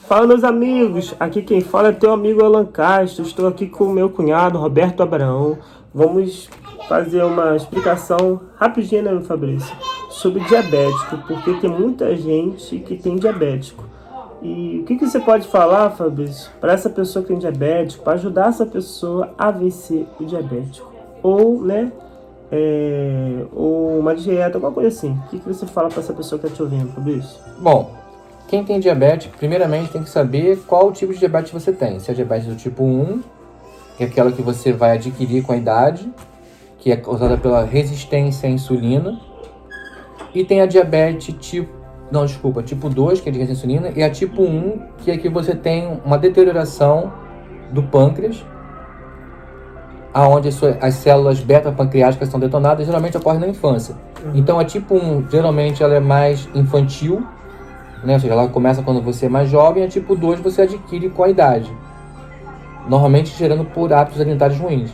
Fala, meus amigos, aqui quem fala é teu amigo Alan Castro. Estou aqui com o meu cunhado Roberto Abraão. Vamos fazer uma explicação rapidinha, né, Fabrício, sobre diabético, porque tem muita gente que tem diabético. E o que você pode falar, Fabrício, para essa pessoa que tem diabético, para ajudar essa pessoa a vencer o diabético? Ou, né, ou uma dieta, alguma coisa assim. O que você fala para essa pessoa que está te ouvindo, Fabrício? Bom, quem tem diabetes, primeiramente tem que saber qual tipo de diabetes você tem. Se é diabetes do tipo 1, que é aquela que você vai adquirir com a idade, que é causada pela resistência à insulina. E tem a diabetes tipo 2, que é de resistência à insulina. E a tipo 1, que é que você tem uma deterioração do pâncreas, aonde as células beta-pancreáticas são detonadas, geralmente ocorre na infância. Então a tipo 1, geralmente ela é mais infantil, né? Ou seja, ela começa quando você é mais jovem. A tipo 2 você adquire com a idade, normalmente gerando por hábitos alimentares ruins.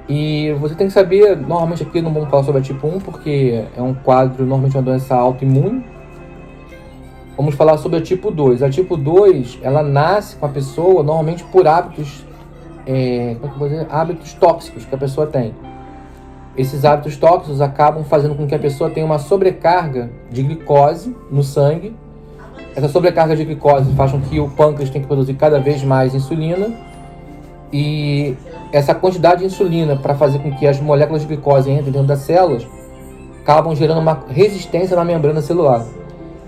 E você tem que saber, normalmente aqui não vamos falar sobre a tipo 1, porque é um quadro, normalmente uma doença autoimune. Vamos falar sobre a tipo 2. A tipo 2, ela nasce com a pessoa, normalmente por hábitos, hábitos tóxicos que a pessoa tem. Esses hábitos tóxicos acabam fazendo com que a pessoa tenha uma sobrecarga de glicose no sangue. Essa sobrecarga de glicose faz com que o pâncreas tenha que produzir cada vez mais insulina. E essa quantidade de insulina, para fazer com que as moléculas de glicose entrem dentro das células, acabam gerando uma resistência na membrana celular.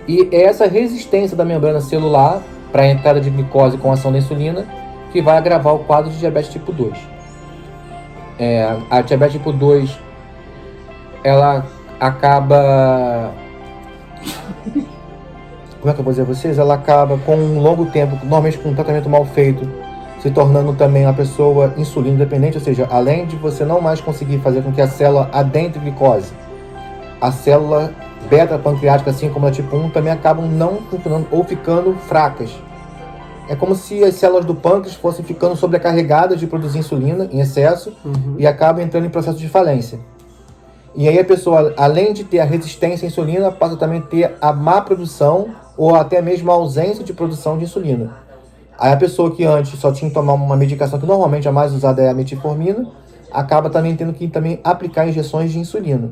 E é essa resistência da membrana celular para a entrada de glicose com a ação da insulina que vai agravar o quadro de diabetes tipo 2. A diabetes tipo 2, ela acaba... Como é que eu vou dizer a vocês? Ela acaba com um longo tempo, normalmente com um tratamento mal feito, se tornando também uma pessoa insulina dependente, ou seja, além de você não mais conseguir fazer com que a célula adentre glicose, a célula beta-pancreática, assim como a tipo 1, também acabam não funcionando ou ficando fracas. É como se as células do pâncreas fossem ficando sobrecarregadas de produzir insulina em excesso e acabam entrando em processo de falência. E aí a pessoa, além de ter a resistência à insulina, passa também a ter a má produção ou até mesmo a ausência de produção de insulina. Aí a pessoa que antes só tinha que tomar uma medicação que normalmente a mais usada é a metformina, acaba também tendo que também aplicar injeções de insulina.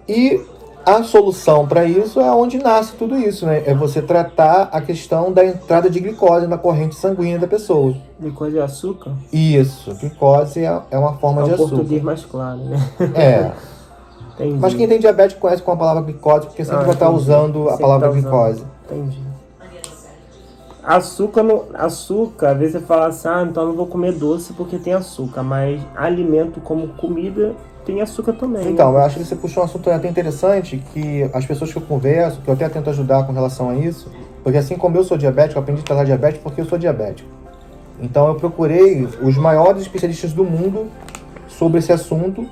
E a solução para isso é onde nasce tudo isso, né? É você tratar a questão da entrada de glicose na corrente sanguínea da pessoa. Glicose é açúcar? Isso, glicose é uma forma de açúcar. É o português mais claro, né? Entendi. Mas quem tem diabetes conhece com a palavra glicose, porque sempre vai estar usando a palavra glicose. Entendi. Açúcar, às vezes você fala assim, então eu não vou comer doce porque tem açúcar, mas alimento como comida tem açúcar também. Então, eu acho que você puxou um assunto até interessante, que as pessoas que eu converso, que eu até tento ajudar com relação a isso, porque assim como eu sou diabético, eu aprendi a tratar diabetes porque eu sou diabético. Então eu procurei os maiores especialistas do mundo sobre esse assunto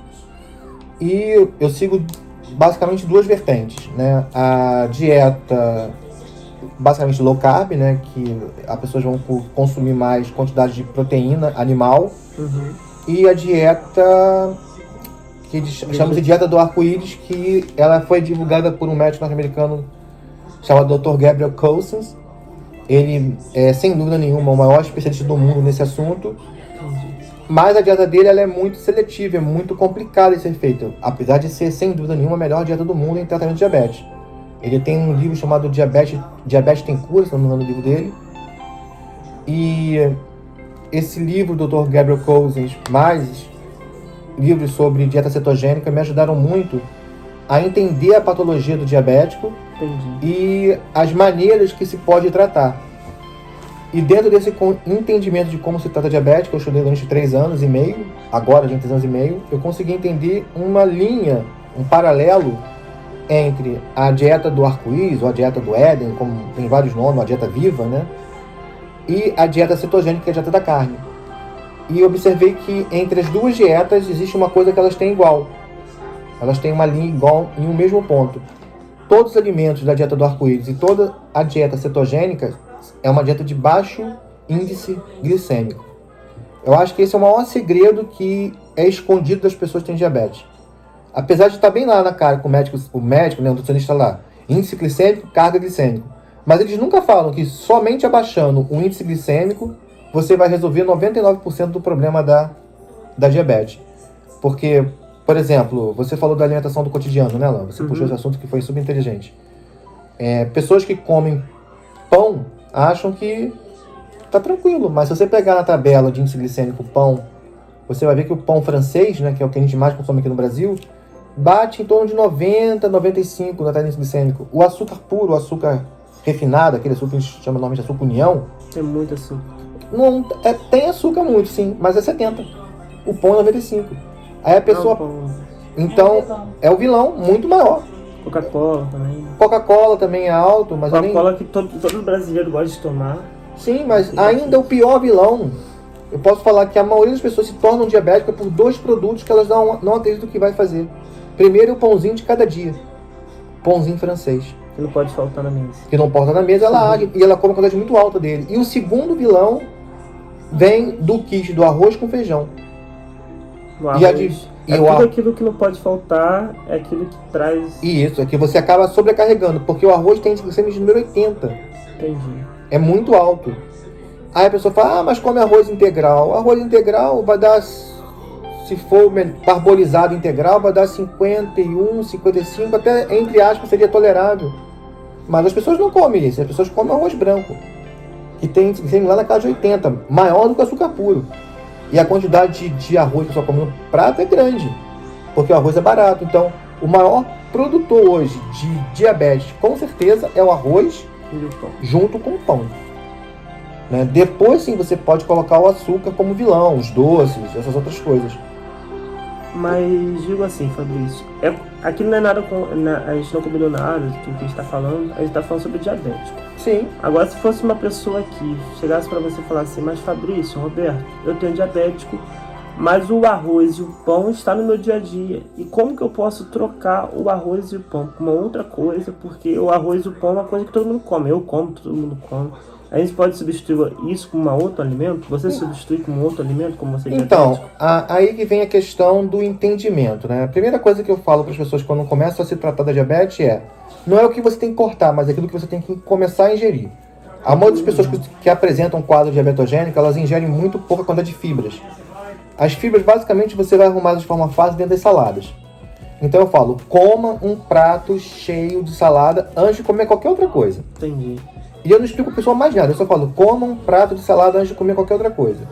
e eu sigo basicamente duas vertentes, né? A dieta basicamente low carb, né? Que as pessoas vão consumir mais quantidade de proteína animal, e a dieta que chamamos de dieta do arco-íris, que ela foi divulgada por um médico norte-americano chamado Dr. Gabriel Cousens. Ele é, sem dúvida nenhuma, o maior especialista do mundo nesse assunto. Mas a dieta dele ela é muito seletiva, é muito complicada de ser feita, apesar de ser, sem dúvida nenhuma, a melhor dieta do mundo em tratamento de diabetes. Ele tem um livro chamado Diabetes Tem Cura, se não me engano, o livro dele. E esse livro, Dr. Gabriel Cousens, mais livros sobre dieta cetogênica, me ajudaram muito a entender a patologia do diabético. E as maneiras que se pode tratar. E dentro desse entendimento de como se trata diabético, eu estudei durante 3 anos e meio, agora já 3 anos e meio, eu consegui entender uma linha, um paralelo entre a dieta do arco-íris, ou a dieta do Éden, como tem vários nomes, a dieta viva, né? E a dieta cetogênica, que é a dieta da carne. E observei que entre as duas dietas existe uma coisa que elas têm igual. Elas têm uma linha igual em um mesmo ponto. Todos os alimentos da dieta do arco-íris e toda a dieta cetogênica é uma dieta de baixo índice glicêmico. Eu acho que esse é o maior segredo que é escondido das pessoas que têm diabetes. Apesar de estar bem lá na cara com o médico, né, o nutricionista lá, índice glicêmico, carga glicêmica. Mas eles nunca falam que somente abaixando o índice glicêmico você vai resolver 99% do problema da diabetes. Porque, por exemplo, você falou da alimentação do cotidiano, né, Alan? Você puxou esse assunto que foi super inteligente. Pessoas que comem pão acham que tá tranquilo, mas se você pegar na tabela de índice glicêmico pão, você vai ver que o pão francês, né, que é o que a gente mais consome aqui no Brasil, bate em torno de 90, 95 na tabela de índice glicêmico. O açúcar puro, o açúcar refinado, aquele açúcar que a gente chama normalmente de açúcar união, Tem muito açúcar. não, tem açúcar muito, sim, mas é 70. O pão é 95. Aí a pessoa... Então, é o vilão muito maior. Coca-Cola também. Coca-Cola também é alto, mas Coca-Cola que todo brasileiro gosta de tomar. Sim, mas ainda o pior vilão, eu posso falar que a maioria das pessoas se tornam diabéticas por 2 produtos que elas não acreditam que vai fazer. Primeiro é o pãozinho de cada dia. Pãozinho francês. Que não pode faltar na mesa. Que não porta na mesa, ela age e ela come uma quantidade muito alta dele. E o segundo vilão vem do kit do arroz com feijão. O arroz, tudo aquilo que não pode faltar é aquilo que traz... Isso, é que você acaba sobrecarregando, porque o arroz tem glicemia de número 80. Entendi. É muito alto. Aí a pessoa fala, mas come arroz integral. Arroz integral vai dar, se for parbolizado integral, vai dar 51, 55, até entre aspas seria tolerável. Mas as pessoas não comem isso, as pessoas comem arroz branco, que tem glicemia lá na casa de 80, maior do que o açúcar puro. E a quantidade de arroz que a pessoa come no prato é grande, porque o arroz é barato. Então, o maior produtor hoje de diabetes, com certeza, é o arroz junto com o pão. Né? Depois, sim, você pode colocar o açúcar como vilão, os doces, essas outras coisas. Mas digo assim, Fabrício, aqui não é nada, a gente não combinou nada do que a gente está falando, a gente está falando sobre diabético. Sim. Agora, se fosse uma pessoa que chegasse para você e falasse assim, mas Fabrício, Roberto, eu tenho diabético, mas o arroz e o pão está no meu dia a dia. E como que eu posso trocar o arroz e o pão por uma outra coisa? Porque o arroz e o pão é uma coisa que todo mundo come. Eu como, todo mundo come. A gente pode substituir isso com um outro alimento? Você substitui com um outro alimento, como você diabético? Então, aí que vem a questão do entendimento, né? A primeira coisa que eu falo para as pessoas quando começam a se tratar da diabetes não é o que você tem que cortar, mas aquilo que você tem que começar a ingerir. A maioria das pessoas que apresentam quadro diabetogênico, elas ingerem muito pouca quantidade de fibras. As fibras, basicamente, você vai arrumar de forma fácil dentro das saladas. Então eu falo, coma um prato cheio de salada antes de comer qualquer outra coisa. Entendi. E eu não explico para a pessoa mais nada, eu só falo, coma um prato de salada antes de comer qualquer outra coisa.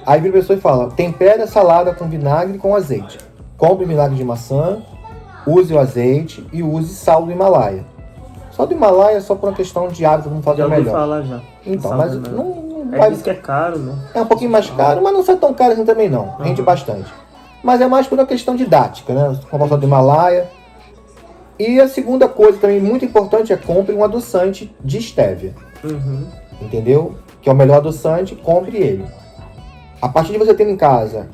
Aí vira a pessoa e fala, tempere a salada com vinagre e com azeite. Compre vinagre de maçã, use o azeite e use sal do Himalaia. Sal do Himalaia é só por uma questão de hábito, não fazer melhor. Já ouvi falar já. Então, mas não vai... Diz que é caro, né? É um pouquinho mais caro, mas não sai tão caro assim também não. Rende bastante. Mas é mais por uma questão didática, né? Comprar sal do Himalaia. E a segunda coisa também muito importante é compre um adoçante de estévia. Entendeu? Que é o melhor adoçante, compre ele. A partir de você ter em casa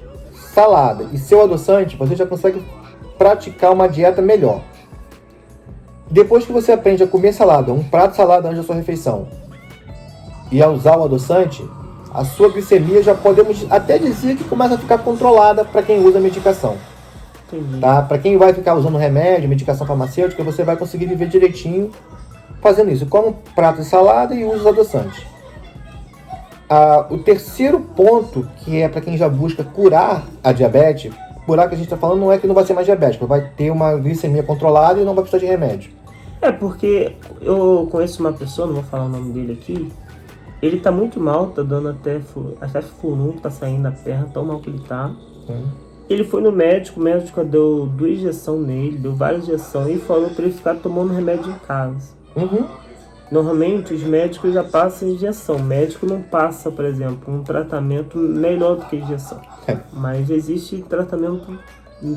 salada e seu adoçante, você já consegue praticar uma dieta melhor. Depois que você aprende a comer salada, um prato de salada antes da sua refeição, e a usar o adoçante, a sua glicemia já podemos até dizer que começa a ficar controlada para quem usa medicação. Tá? Para quem vai ficar usando remédio, medicação farmacêutica, você vai conseguir viver direitinho fazendo isso. Come um prato de salada e usa os adoçantes. O terceiro ponto, que é para quem já busca curar a diabetes, curar que a gente está falando não é que não vai ser mais diabético, vai ter uma glicemia controlada e não vai precisar de remédio. É porque eu conheço uma pessoa, não vou falar o nome dele aqui, ele tá muito mal, tá dando até furúnculo, tá saindo da perna, tão mal que ele tá. Ele foi no médico, o médico deu 2 injeções nele, deu várias injeções e falou para ele ficar tomando remédio em casa. Normalmente os médicos já passam injeção, o médico não passa, por exemplo, um tratamento melhor do que injeção. Mas existe tratamento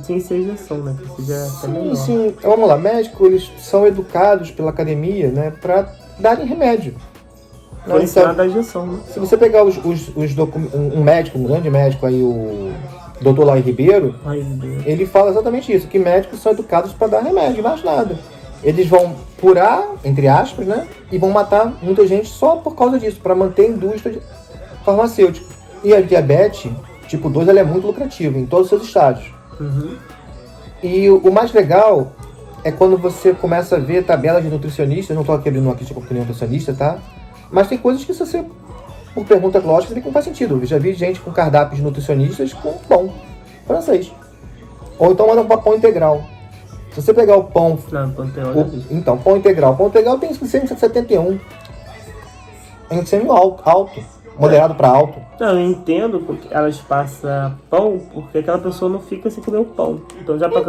sem ser injeção, né? Que seja até melhor. Sim, vamos lá, médicos eles são educados pela academia, né, para darem remédio. Foi ensinado a injeção, né? Se você pegar um médico, um grande médico aí, o Dr. Laí Ribeiro, ele fala exatamente isso, que médicos são educados para dar remédio, mais nada. Eles vão curar, entre aspas, né, e vão matar muita gente só por causa disso, para manter a indústria farmacêutica. E a diabetes, tipo 2, ela é muito lucrativa em todos os seus estágios. E o mais legal é quando você começa a ver tabelas de nutricionistas. Não estou aqui abrindo uma crítica com nenhum nutricionista, tá? Mas tem coisas que, se você, por pergunta lógica, você vê que não faz sentido. Eu já vi gente com cardápios de nutricionistas com pão francês. Ou então manda para pão integral. Se você pegar o pão... Não, pão integral. Então, pão integral. Pão integral tem glicemia 71. É glicemia alto. Moderado para alto. Não, eu entendo porque elas passam pão porque aquela pessoa não fica sem comer o pão. Então já para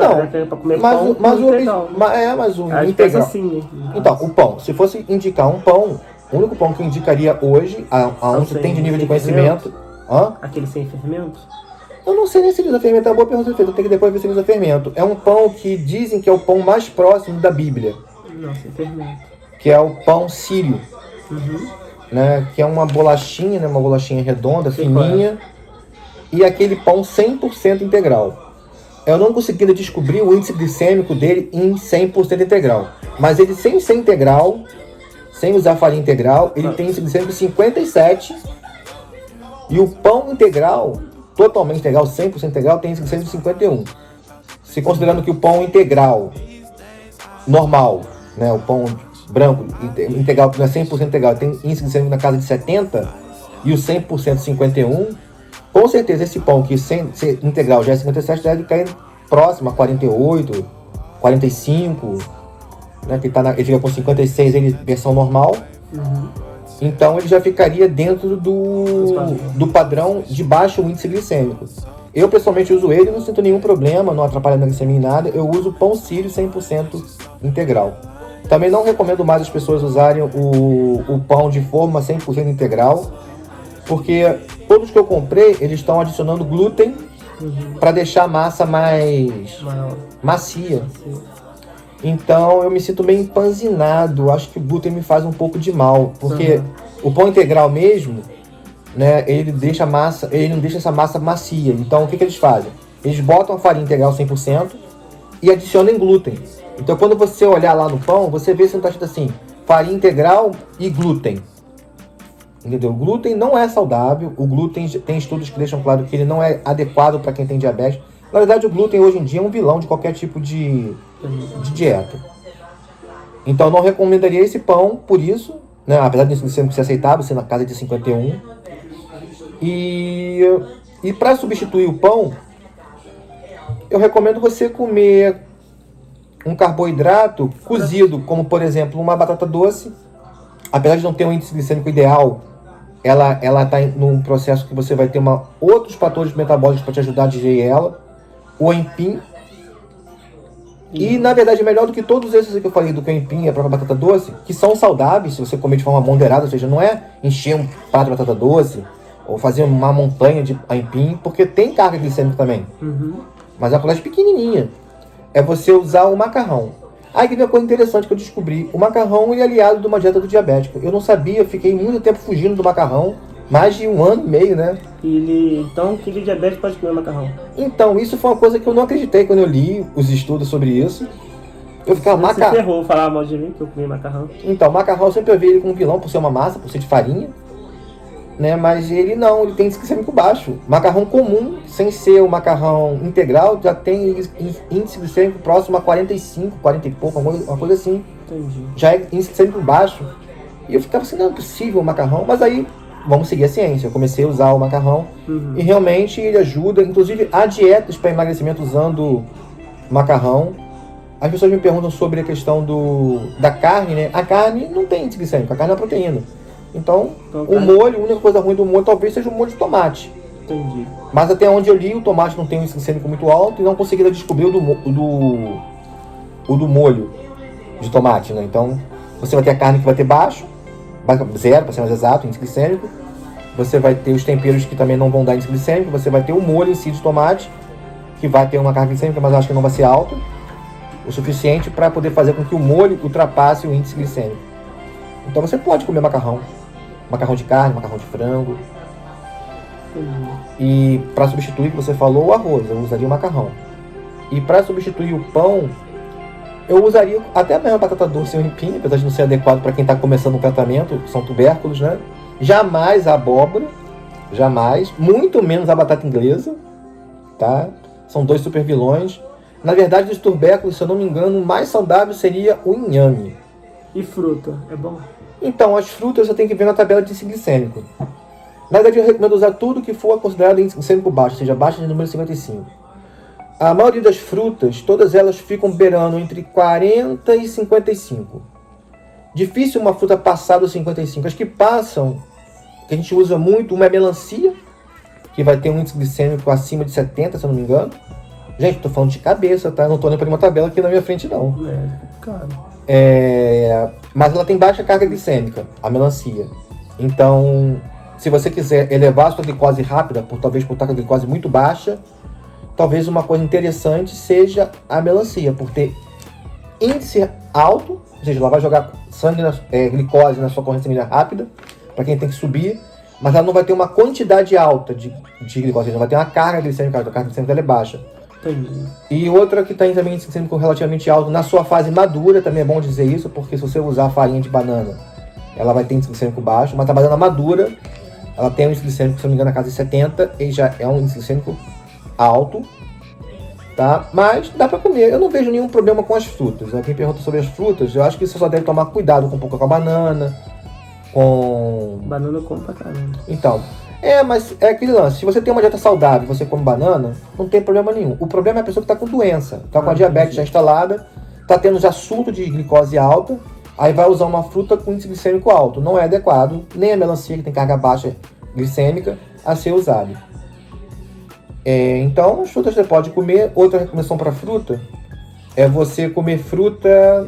comer pão, mas o integral. Mas o Elas integral. assim, né? Então, o pão. Se fosse indicar um pão, o único pão que eu indicaria hoje, aonde você tem de nível de conhecimento... Aquele sem fermento? Eu não sei nem se ele usa fermento, é uma boa pergunta feita. Eu tenho que depois ver se ele usa fermento. É um pão que dizem que é o pão mais próximo da Bíblia. Não, sem fermento. Que é o pão sírio. Uhum. Né? Que é uma bolachinha, né? Uma bolachinha redonda, fininha. E aquele pão 100% integral. Eu não consegui ainda descobrir o índice glicêmico dele em 100% integral. Mas ele sem ser integral, sem usar farinha integral, ele tem índice glicêmico 57. E o pão integral... totalmente integral, 100% integral, tem índice glicêmico de 51. Se considerando que o pão integral, normal, né, o pão branco, integral, que não é 100% integral, tem índice glicêmico na casa de 70, e o 100% 51, com certeza esse pão que sem ser integral já é 57, deve cair próximo a 48, 45, né, que ele fica com 56, ele versão normal. Uhum. Então ele já ficaria dentro do padrão de baixo índice glicêmico. Eu pessoalmente uso ele, não sinto nenhum problema, não atrapalha na glicemia em nada. Eu uso pão sírio 100% integral. Também não recomendo mais as pessoas usarem o pão de forma 100% integral, porque todos que eu comprei, eles estão adicionando glúten para deixar a massa mais macia. Então eu me sinto meio empanzinado. Acho que o glúten me faz um pouco de mal. Porque o pão integral mesmo, né, ele não deixa essa massa macia. Então o que eles fazem? Eles botam a farinha integral 100% e adicionam glúten. Então quando você olhar lá no pão, você vê se não está escrito assim, farinha integral e glúten. Entendeu? O glúten não é saudável. O glúten, tem estudos que deixam claro que ele não é adequado para quem tem diabetes. Na verdade, o glúten hoje em dia é um vilão de qualquer tipo de dieta. Então, eu não recomendaria esse pão por isso, né? Apesar de ser aceitável, ser na casa de 51. E para substituir o pão, eu recomendo você comer um carboidrato cozido, como, por exemplo, uma batata doce. Apesar de não ter um índice glicêmico ideal, ela está num processo que você vai ter outros fatores metabólicos para te ajudar a digerir ela. O aipim. E, na verdade, melhor do que todos esses que eu falei do aipim e a própria batata doce, que são saudáveis se você comer de forma moderada, ou seja, não é encher um prato de batata doce ou fazer uma montanha de aipim, porque tem carga glicêmica também. Mas é uma quantidade pequenininha. É você usar o macarrão. Aí que vem uma coisa interessante que eu descobri. O macarrão é aliado de uma dieta do diabético. Eu não sabia, fiquei muito tempo fugindo do macarrão. Mais de 1 ano e meio, né? Então, quem tem diabetes pode comer macarrão? Então, isso foi uma coisa que eu não acreditei quando eu li os estudos sobre isso. Eu ficava, macarrão. Você ferrou falar mal de mim que eu comi macarrão? Então, macarrão eu sempre vi ele como vilão por ser uma massa, por ser de farinha. Né? Mas ele não, ele tem índice glicêmico baixo. Macarrão comum, sem ser o macarrão integral, já tem índice glicêmico próximo a 45, 40 e pouco, uma coisa assim. Entendi. Já é índice glicêmico baixo. E eu ficava assim, não é possível o macarrão, mas aí... Vamos seguir a ciência. Eu comecei a usar o macarrão e realmente ele ajuda. Inclusive, há dietas para emagrecimento usando macarrão. As pessoas me perguntam sobre a questão da carne, né? A carne não tem índice glicêmico, a carne é proteína. Então o molho, a única coisa ruim do molho talvez seja o molho de tomate. Entendi. Mas até onde eu li, o tomate não tem um índice glicêmico muito alto e não consegui descobrir o do molho de tomate, né? Então você vai ter a carne que vai ter baixo, 0, para ser mais exato, índice glicêmico. Você vai ter os temperos que também não vão dar índice glicêmico. Você vai ter o molho em si de tomate, que vai ter uma carga glicêmica, mas eu acho que não vai ser alto o suficiente para poder fazer com que o molho ultrapasse o índice glicêmico. Então você pode comer macarrão de carne, macarrão de frango. E para substituir, que você falou, o arroz, eu usaria o macarrão. E para substituir o pão, eu usaria até mesmo a batata doce e o aipim, apesar de não ser adequado para quem está começando um tratamento, são tubérculos, né? Jamais a abóbora, jamais, muito menos a batata inglesa, tá? São 2 super vilões. Na verdade, dos tubérculos, se eu não me engano, o mais saudável seria o inhame. E fruta, é bom? Então, as frutas você tem que ver na tabela de índice glicêmico. Na verdade, eu recomendo usar tudo que for considerado índice glicêmico baixo, ou seja, abaixo de número 55. A maioria das frutas, todas elas ficam beirando entre 40 e 55. Difícil uma fruta passar dos 55. As que passam, que a gente usa muito, uma é melancia, que vai ter um índice glicêmico acima de 70, se eu não me engano. Gente, tô falando de cabeça, tá? Não tô olhando para uma tabela aqui na minha frente, não. Cara. Mas ela tem baixa carga glicêmica, a melancia. Então, se você quiser elevar a sua glicose rápida, talvez por estar com a glicose muito baixa, talvez uma coisa interessante seja a melancia, por ter índice alto, ou seja, ela vai jogar sangue, glicose na sua corrente sanguínea rápida, para quem tem que subir, mas ela não vai ter uma quantidade alta de glicose, ela vai ter uma carga glicêmica alta, a carga glicêmica dela é baixa. Entendi. E outra que tem também índice glicêmico relativamente alto na sua fase madura, também é bom dizer isso, porque se você usar farinha de banana, ela vai ter índice glicêmico baixo, mas a banana madura, ela tem um índice glicêmico, se não me engano, na casa de 70, e já é um índice glicêmico alto, tá? Mas dá pra comer. Eu não vejo nenhum problema com as frutas. Alguém pergunta sobre as frutas, eu acho que você só deve tomar cuidado com um pouco com a banana, com... Banana eu como pra caramba. Então, mas é aquele lance. Se você tem uma dieta saudável e você come banana, não tem problema nenhum. O problema é a pessoa que tá com doença, tá com a diabetes já instalada, tá tendo já surto de glicose alta, aí vai usar uma fruta com índice glicêmico alto. Não é adequado, nem a melancia, que tem carga baixa glicêmica, a ser usado. Então, as frutas você pode comer. Outra recomendação para fruta é você comer fruta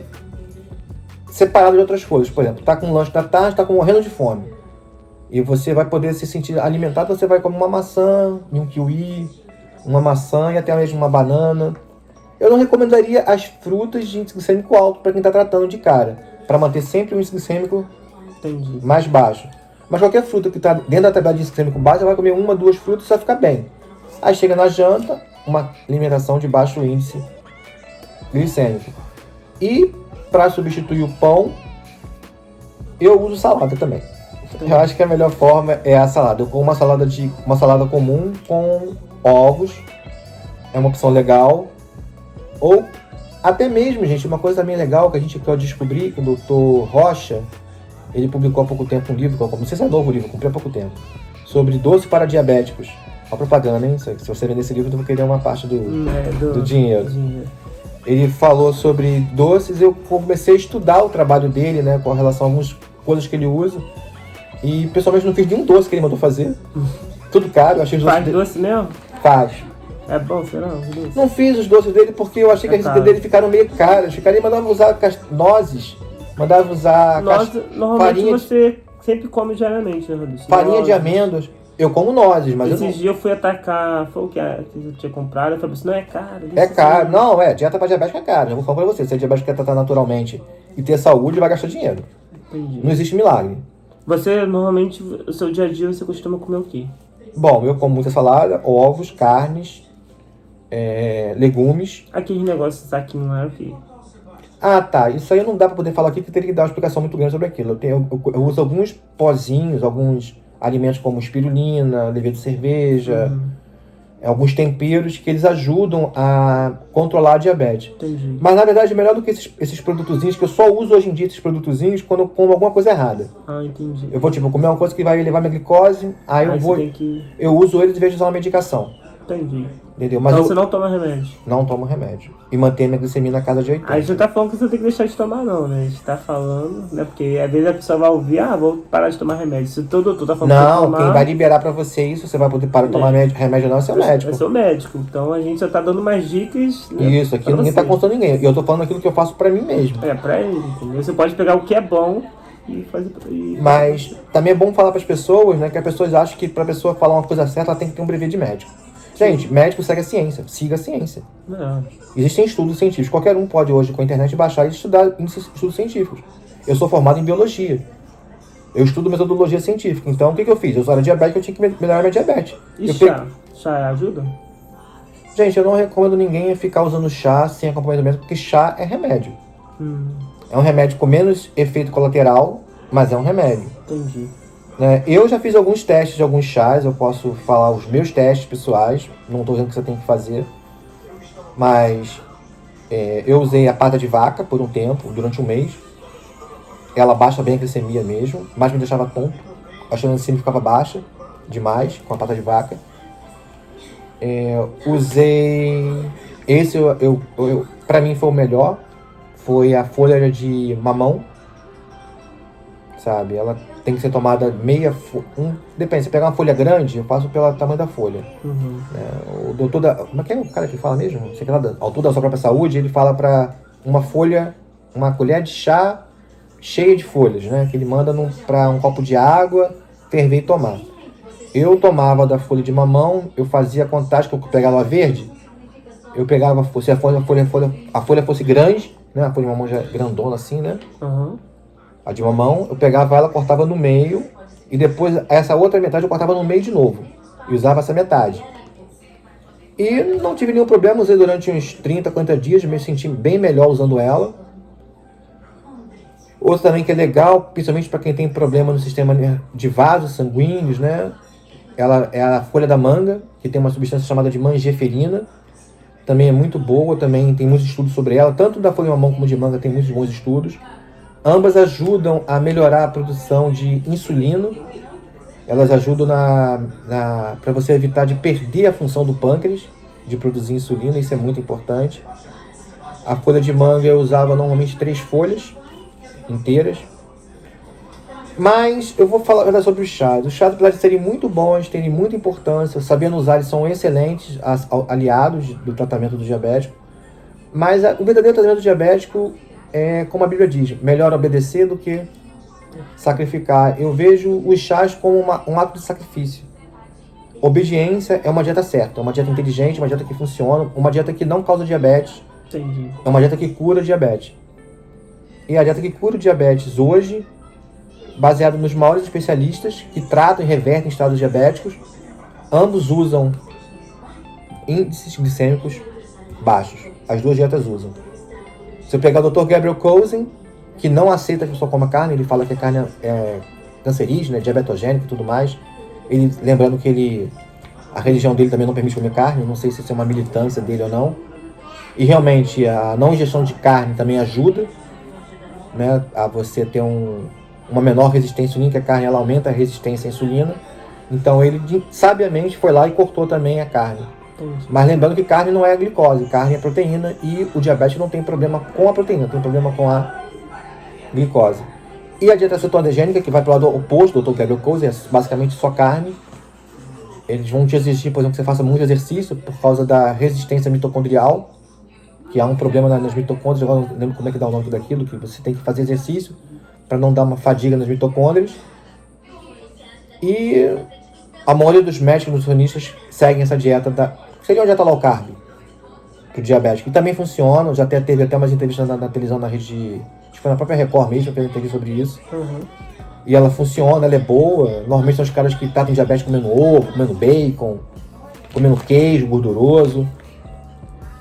separada de outras coisas. Por exemplo, tá com um lanche da tarde, tá morrendo de fome. E você vai poder se sentir alimentado, você vai comer uma maçã, um kiwi, uma maçã e até mesmo uma banana. Eu não recomendaria as frutas de índice glicêmico alto para quem está tratando de cara, para manter sempre o índice glicêmico mais baixo. Mas qualquer fruta que está dentro da tabela de índice glicêmico baixo, você vai comer uma, duas frutas e você vai ficar bem. Aí chega na janta, uma alimentação de baixo índice glicêmico. E para substituir o pão, eu uso salada também. Eu acho que a melhor forma é a salada. Eu como uma salada comum com ovos. É uma opção legal. Ou até mesmo, gente, uma coisa também legal que eu descobri que o Dr. Rocha, ele publicou há pouco tempo um livro, não sei se é novo o livro, eu comprei há pouco tempo, sobre doce para diabéticos. A propaganda, hein? Se você vender esse livro, eu vou querer uma parte do dinheiro. Ele falou sobre doces, eu comecei a estudar o trabalho dele, né, com relação a algumas coisas que ele usa. E pessoalmente não fiz nenhum doce que ele mandou fazer. Tudo caro, eu achei os doces dele... Faz doce mesmo? Faz. É bom, será? Não fiz os doces dele porque eu achei que as receitas dele ficaram meio caras. Ele mandava usar nozes, mandava usar normalmente farinha. Você sempre come diariamente, né, Rodrigo? Farinha de amêndoas. Eu como nozes, mas Esses dias eu fui atacar, foi o que eu tinha comprado, eu falei assim, não é caro. É caro, não, dieta para diabético é caro. Eu vou falar pra você, se é diabético quer tratar naturalmente e ter saúde, vai gastar dinheiro. Entendi. Não existe milagre. Você, normalmente, no seu dia a dia, você costuma comer o quê? Bom, eu como muita salada, ovos, carnes, legumes. Aqueles negócios aqui não é o quê? Ah, tá. Isso aí não dá pra poder falar aqui, porque teria que dar uma explicação muito grande sobre aquilo. Eu uso alguns pozinhos, alguns alimentos como espirulina, levedura de cerveja, alguns temperos que eles ajudam a controlar a diabetes. Entendi. Mas na verdade é melhor do que esses produtozinhos, que eu só uso hoje em dia esses produtozinhos quando eu como alguma coisa errada. Ah, entendi. Eu vou comer uma coisa que vai elevar minha glicose, aí eu uso eles em vez de usar uma medicação. Entendi. Entendeu? Mas então você não toma remédio? Não tomo remédio. E mantenho minha glicemia na casa de 80. A gente não tá falando que você tem que deixar de tomar, não, né? A gente tá falando, né? Porque às vezes a pessoa vai ouvir, vou parar de tomar remédio. Se todo doutor tá falando que não, tomar... quem vai liberar pra você isso, você vai poder parar de tomar remédio não, é seu médico. É seu médico. Então a gente só tá dando mais dicas, né? Isso, aqui ninguém tá contando ninguém. E eu tô falando aquilo que eu faço pra mim mesmo. Pra ele, entendeu? Você pode pegar o que é bom e fazer... Mas também é bom falar pras pessoas, né? Que as pessoas acham que pra pessoa falar uma coisa certa, ela tem que ter um brevet de médico. Gente, médico segue a ciência, siga a ciência. Existem estudos científicos, qualquer um pode hoje com a internet baixar e estudar estudos científicos. Eu sou formado em biologia, eu estudo metodologia científica, então o que eu fiz? Eu era diabético, eu tinha que melhorar minha diabetes. E chá ajuda? Gente, eu não recomendo ninguém ficar usando chá sem acompanhamento, porque chá é remédio. É um remédio com menos efeito colateral, mas é um remédio. Entendi. Eu já fiz alguns testes de alguns chás, eu posso falar os meus testes pessoais, não estou dizendo que você tem que fazer, mas Eu usei a pata de vaca por um tempo, durante um mês. Ela baixa bem a glicemia mesmo, mas me deixava tonto. A glicemia ficava baixa demais com a pata de vaca. Usei... Esse, pra mim, foi o melhor. Foi a folha de mamão. Sabe? Ela tem que ser tomada meia... Depende, se pegar uma folha grande, eu faço pelo tamanho da folha. Uhum. O doutor da... Como é que é o cara que fala mesmo? Sei que lá, autor da sua própria saúde, ele fala pra uma folha, uma colher de chá cheia de folhas, né? Que ele manda pra um copo de água, ferver e tomar. Eu tomava da folha de mamão, eu fazia a contagem, que eu pegava a verde, eu pegava, se a folha fosse grande, né? A folha de mamão já é grandona assim, né? Uhum. A de mamão, eu pegava ela, cortava no meio, e depois essa outra metade eu cortava no meio de novo. E usava essa metade. E não tive nenhum problema, usei durante uns 30, 40 dias, me senti bem melhor usando ela. Outro também que é legal, principalmente para quem tem problema no sistema de vasos sanguíneos, né? Ela é a folha da manga, que tem uma substância chamada de mangeferina. Também é muito boa, também tem muitos estudos sobre ela. Tanto da folha de mamão como de manga tem muitos bons estudos. Ambas ajudam a melhorar a produção de insulina. Elas ajudam para você evitar de perder a função do pâncreas, de produzir insulina, isso é muito importante. A folha de manga eu usava normalmente 3 folhas inteiras. Mas eu vou falar sobre os chás. Os chás, apesar de serem muito bons, terem muita importância, sabendo usar, eles são excelentes aliados do tratamento do diabético. Mas o verdadeiro tratamento do diabético é, como a Bíblia diz, melhor obedecer do que sacrificar. Eu vejo os chás como um ato de sacrifício. Obediência é uma dieta certa, é uma dieta inteligente, uma dieta que funciona, uma dieta que não causa diabetes. Entendi. É uma dieta que cura diabetes. E a dieta que cura o diabetes hoje, baseada nos maiores especialistas que tratam e revertem estados diabéticos, ambos usam índices glicêmicos baixos. As duas dietas usam. Se eu pegar o Dr. Gabriel Cousens, que não aceita que a pessoa coma carne, ele fala que a carne é cancerígena, diabetogênica e tudo mais. Lembrando que a religião dele também não permite comer carne, eu não sei se isso é uma militância dele ou não. E realmente a não ingestão de carne também ajuda, né, a você ter uma menor resistência à insulina, que a carne ela aumenta a resistência à insulina. Então ele sabiamente foi lá e cortou também a carne. Mas lembrando que carne não é a glicose, carne é proteína, e o diabetes não tem problema com a proteína, tem problema com a glicose. E a dieta cetogênica, que vai para o lado oposto do Dr. Gabriel Cousens, é basicamente só carne. Eles vão te exigir, por exemplo, que você faça muito exercício por causa da resistência mitocondrial, que há um problema nas mitocôndrias. Agora não lembro como é que dá o nome daquilo, que você tem que fazer exercício para não dar uma fadiga nas mitocôndrias. E a maioria dos médicos nutricionistas seguem essa dieta seria uma dieta low carb para o diabético. E também funciona, já teve até umas entrevistas na televisão, na rede acho que foi na própria Record mesmo, que eu entrevistei sobre isso. Uhum. E ela funciona, ela é boa. Normalmente são os caras que tratam diabetes comendo ovo, comendo bacon, comendo queijo gorduroso.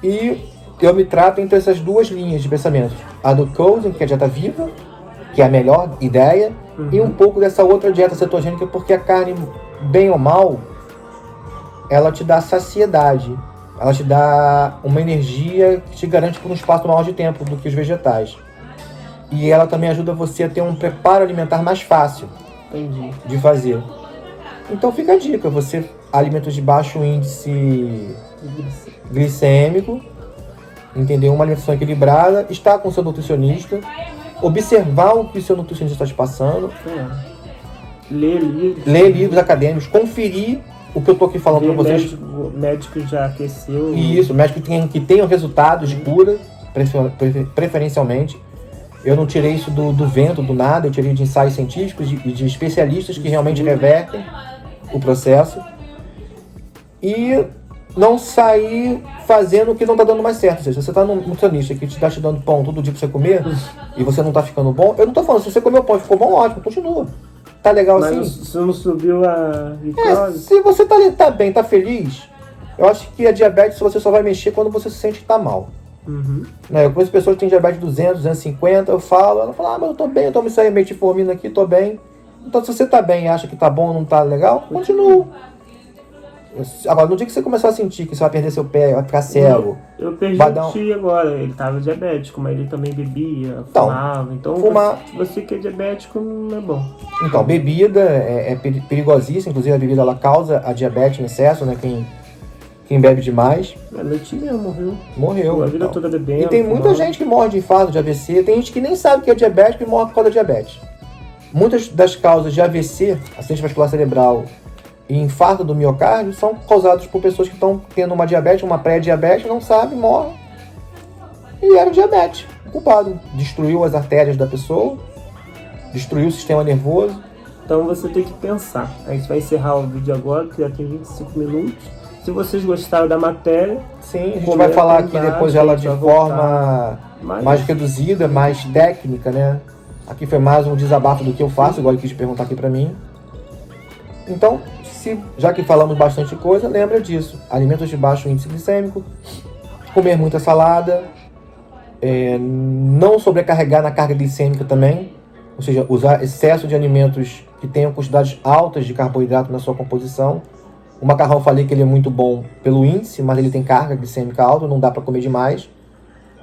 E eu me trato entre essas duas linhas de pensamento. A do Cousens, que é a dieta viva, que é a melhor ideia, e um pouco dessa outra dieta cetogênica, porque a carne, bem ou mal, ela te dá saciedade. Ela te dá uma energia que te garante por um espaço maior de tempo do que os vegetais. E ela também ajuda você a ter um preparo alimentar mais fácil de fazer. Então fica a dica, você alimentos de baixo índice glicêmico, entendeu? Uma alimentação equilibrada, estar com o seu nutricionista, observar o que o seu nutricionista está te passando, ler livros, livros acadêmicos, conferir o que eu estou aqui falando para vocês. Médico já aqueceu. Isso, médico que tenham resultados de cura, preferencialmente. Eu não tirei isso do vento, do nada, eu tirei de ensaios científicos e de especialistas que realmente revertem o processo. E não sair fazendo o que não está dando mais certo. Ou seja, se você está num nutricionista que está te dando pão todo dia para você comer e você não está ficando bom, eu não estou falando, se você comeu pão e ficou bom, ótimo, continua. Tá legal assim? Mas se não subiu a glicose? Se você tá bem, tá feliz, eu acho que a diabetes você só vai mexer quando você se sente que tá mal. Eu conheço pessoas que têm diabetes 200, 250, eu falo, ela fala, mas eu tô bem, eu tomo isso aí, metformina aqui, tô bem. Então se você tá bem e acha que tá bom, não tá legal, continua. Agora, no dia que você começar a sentir que você vai perder seu pé, vai ficar cego... Eu perdi vai dar o tio agora, ele tava diabético, mas ele também bebia, Então, fumava. Então, fumar- você que é diabético não é bom. Então, bebida é perigosíssima, inclusive a bebida ela causa a diabetes em excesso, né? Quem bebe demais, Meu tio mesmo morreu. morreu. A vida Então. toda bebendo. E tem muita fumando. gente que morre de infarto, de AVC, tem gente que nem sabe que é diabético e morre por causa da diabetes. Muitas das causas de AVC, acidente vascular cerebral e infarto do miocárdio, são causados por pessoas que estão tendo uma diabetes, uma pré-diabetes, não sabem, morrem. E era diabetes. O culpado destruiu as artérias da pessoa, destruiu o sistema nervoso. Então você tem que pensar. A gente vai encerrar o vídeo agora, que já tem 25 minutos. Se vocês gostaram da matéria, Sim, a gente comenta vai falar aí aqui embaixo, depois a ela gente de vai forma voltar. mais reduzida, mais técnica, né? Aqui foi mais um desabafo do que eu faço, igual ele quis perguntar aqui pra mim. Então, já que falamos bastante coisa, lembra disso. Alimentos de baixo índice glicêmico, comer muita salada, não sobrecarregar na carga glicêmica também, ou seja, usar excesso de alimentos que tenham quantidades altas de carboidrato na sua composição. O macarrão, eu falei que ele é muito bom pelo índice, mas ele tem carga glicêmica alta, não dá para comer demais.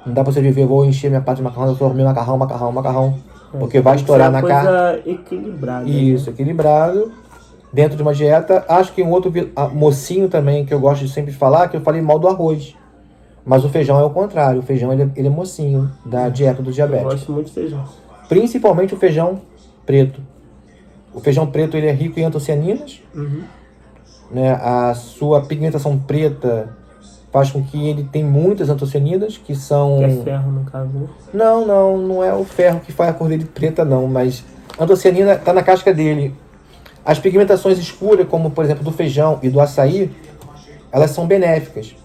Não dá para você viver, vou encher minha parte de macarrão, eu só comer macarrão, porque vai estourar na carne. Coisa equilibrada. Isso, equilibrado, dentro de uma dieta. Acho que um outro mocinho também, que eu gosto de sempre falar, que eu falei mal do arroz. Mas o feijão é o contrário, o feijão ele é mocinho da dieta do Eu diabético. gosto muito de feijão. Principalmente o feijão preto. O feijão preto ele é rico em antocianinas, né? A sua pigmentação preta faz com que ele tenha muitas antocianinas, que são... Que é ferro, no caso, né? Não é o ferro que faz a cor dele preta, não, mas a antocianina está na casca dele. As pigmentações escuras, como por exemplo do feijão e do açaí, elas são benéficas.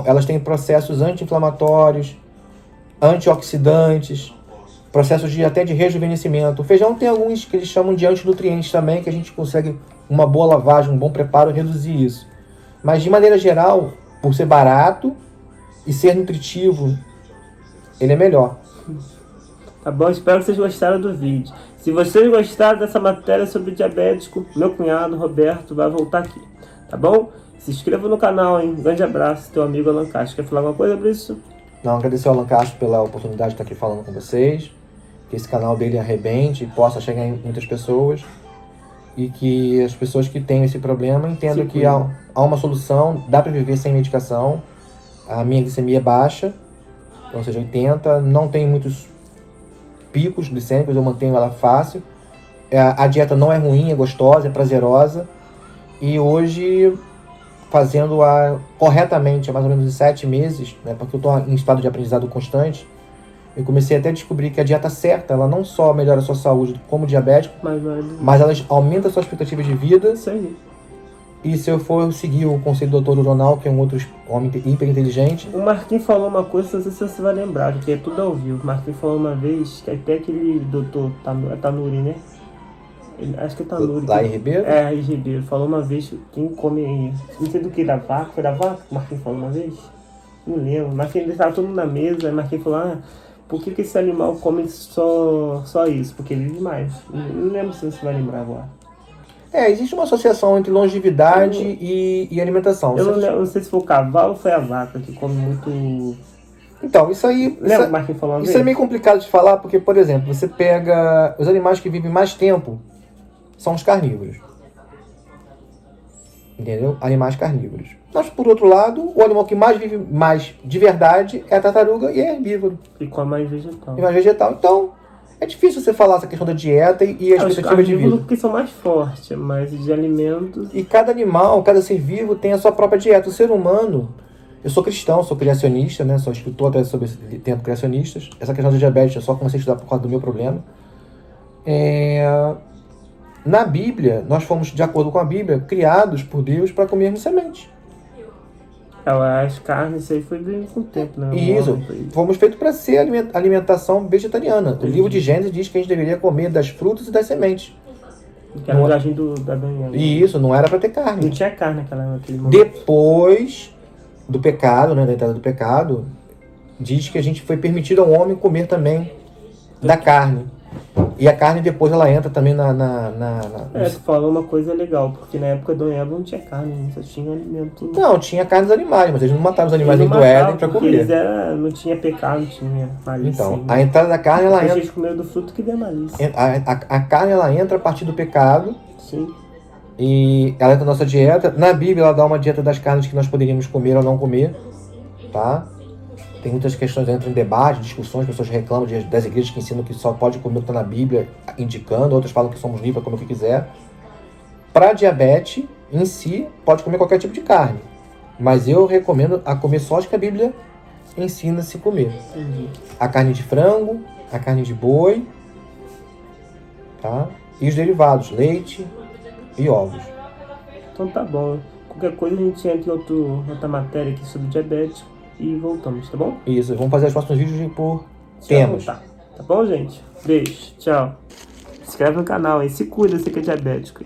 Elas têm processos anti-inflamatórios, antioxidantes, processos até de rejuvenescimento. O feijão tem alguns que eles chamam de antinutrientes também, que a gente consegue, uma boa lavagem, um bom preparo, reduzir isso. Mas de maneira geral, por ser barato e ser nutritivo, ele é melhor. Tá bom? Espero que vocês gostaram do vídeo. Se vocês gostaram dessa matéria sobre diabético, meu cunhado Roberto vai voltar aqui. Tá bom? Se inscreva no canal, hein? Um grande abraço, teu amigo Alan Castro. Quer falar alguma coisa, Brício? Não, agradecer ao Alan Castro pela oportunidade de estar aqui falando com vocês. Que esse canal dele arrebente e possa chegar em muitas pessoas. E que as pessoas que têm esse problema entendam que há uma solução, dá para viver sem medicação. A minha glicemia é baixa, ou seja, 80, não tem muitos picos glicêmicos, eu mantenho ela fácil. A dieta não é ruim, é gostosa, é prazerosa. E hoje, fazendo-a corretamente, há mais ou menos 7 meses, né, porque eu estou em estado de aprendizado constante, eu comecei até a descobrir que a dieta certa, ela não só melhora a sua saúde como diabético, mas ela aumenta a sua expectativa de vida. Isso aí. E se eu for seguir o conselho do Dr. Ronal, que é um outro homem hiper inteligente... O Marquinhos falou uma coisa, não sei se você vai lembrar, porque é tudo ao vivo. O Marquinhos falou uma vez, que até aquele doutor Tanuri, né? Acho que é Tanuri. Lá em Ribeiro? É, em Ribeiro. Falou uma vez, quem come... Não sei do que, da vaca. Foi da vaca que o Marquinhos falou uma vez? Não lembro. O Marquinhos estava todo mundo na mesa, aí o Marquinhos falou, por que esse animal come só isso? Porque ele vive mais. Não lembro se você vai lembrar agora. Existe uma associação entre longevidade e alimentação. Eu não sei se foi o cavalo ou foi a vaca que come muito... Então, isso aí... Lembra que o Marquinhos falou uma vez? Isso é meio complicado de falar, porque, por exemplo, você pega... Os animais que vivem mais tempo são os carnívoros. Entendeu? Animais carnívoros. Mas, por outro lado, o animal que mais vive mais de verdade é a tartaruga e é herbívoro. E come mais vegetal. E mais vegetal. Então, é difícil você falar essa questão da dieta e a expectativa de vida. Porque são mais fortes, mas de alimentos... E cada animal, cada ser vivo tem a sua própria dieta. O ser humano... Eu sou cristão, sou criacionista, né? Sou escritor até sobre tempos criacionistas. Essa questão da diabetes eu só comecei a estudar por causa do meu problema. Na Bíblia, nós fomos, de acordo com a Bíblia, criados por Deus para comermos semente. As carnes, isso aí foi bem com o tempo, né? Isso, fomos feitos para ser alimentação vegetariana. O livro de Gênesis diz que a gente deveria comer das frutas e das sementes. Que era o jardim da Daniela. E isso, não era para ter carne. Não tinha carne naquele momento. Depois do pecado, né, da entrada do pecado, diz que a gente foi permitido ao homem comer também da carne. E a carne depois ela entra também Tu falou uma coisa legal, porque na época do Eva não tinha carne, só tinha alimento. Não, tinha carne dos animais, mas eles não mataram os animais Eles do não Éden matavam, pra porque comer. eles não tinha pecado, não tinha malícia. Então, a entrada da carne, ela Deixa entra. eles comer do fruto que dê malícia. A carne, ela entra a partir do pecado. Sim. E ela entra na nossa dieta. Na Bíblia, ela dá uma dieta das carnes que nós poderíamos comer ou não comer. Tá? Tem muitas questões que entram em debate, discussões, pessoas reclamam das igrejas que ensinam que só pode comer o que está na Bíblia, indicando, outras falam que somos livres para comer o que quiser. Para diabetes, em si, pode comer qualquer tipo de carne. Mas eu recomendo a comer só as que a Bíblia ensina a se comer. Entendi. A carne de frango, a carne de boi, tá? E os derivados, leite e ovos. Então tá bom. Qualquer coisa a gente entra em outra matéria aqui sobre diabetes e voltamos, tá bom? Isso, vamos fazer os próximos vídeos por Se temas. Tá bom, gente? Beijo, tchau. Se inscreve no canal aí, se cuida, você que é diabético.